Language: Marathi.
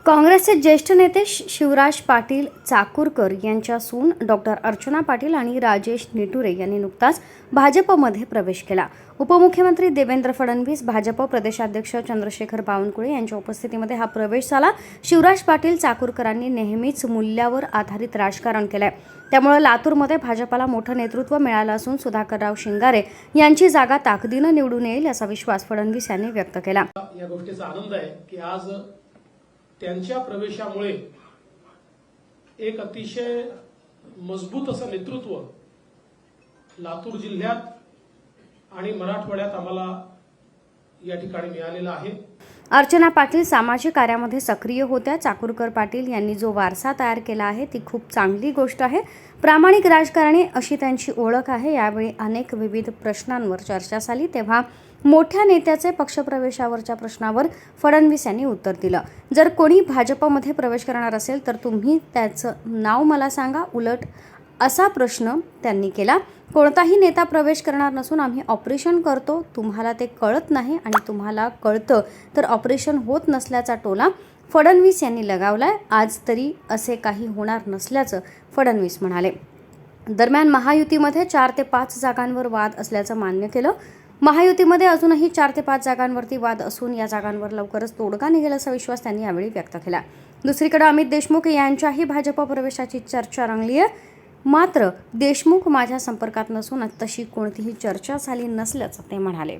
काँग्रेसचे ज्येष्ठ नेते शिवराज पाटील चाकूरकर यांच्या सून डॉक्टर अर्चना पाटील आणि राजेश निटुरे यांनी नुकताच भाजपमध्ये प्रवेश केला. उपमुख्यमंत्री देवेंद्र फडणवीस, भाजप प्रदेशाध्यक्ष चंद्रशेखर बावनकुळे यांच्या उपस्थितीमध्ये हा प्रवेश झाला. शिवराज पाटील चाकूरकरांनी नेहमीच मूल्यावर आधारित राजकारण केलंय. त्यामुळे लातूरमध्ये भाजपला मोठं नेतृत्व मिळालं असून सुधाकरराव शिंगारे यांची जागा ताकदीनं निवडून येईल असा विश्वास फडणवीस यांनी व्यक्त केला. या गोष्टीचा आनंद आहे की आज त्यांच्या प्रवेशामुळे एक अतिशय मजबूत असं नेतृत्व लातूर जिल्ह्यात आणि मराठवाड्यात आम्हाला या ठिकाणी मिळालेलं आहे. अर्चना पाटील सामाजिक कार्यामध्ये सक्रिय होत्या. चाकूरकर पाटील यांनी जो वारसा तयार केला आहे ती खूप चांगली गोष्ट आहे. प्रामाणिक राजकारणी अशी त्यांची ओळख आहे. यावेळी अनेक विविध प्रश्नांवर चर्चा झाली तेव्हा मोठ्या नेत्याचे पक्षप्रवेशावरच्या प्रश्नावर फडणवीस यांनी उत्तर दिलं. जर कोणी भाजपमध्ये प्रवेश करणार असेल तर तुम्ही त्याचं नाव मला सांगा, उलट असा प्रश्न त्यांनी केला. कोणताही नेता प्रवेश करणार नसून आम्ही ऑपरेशन करतो, तुम्हाला ते कळत नाही आणि तुम्हाला कळतं तर ऑपरेशन होत नसल्याचा टोला फडणवीस यांनी लगावलाय. आज तरी असे काही होणार नसल्याचं फडणवीस म्हणाले. दरम्यान महायुतीमध्ये 4 ते 5 जागांवर वाद असल्याचं मान्य केलं. महायुतीमध्ये अजूनही 4 ते 5 जागांवरती वाद असून या जागांवर लवकरच तोडगा निघेल असा विश्वास त्यांनी यावेळी व्यक्त केला. दुसरीकडे अमित देशमुख यांच्याही भाजप प्रवेशाची चर्चा रंगली आहे. मात्र देशमुख माझ्या संपर्कात नसून तशी कोणतीही चर्चा झाली नसल्याचं ते म्हणाले.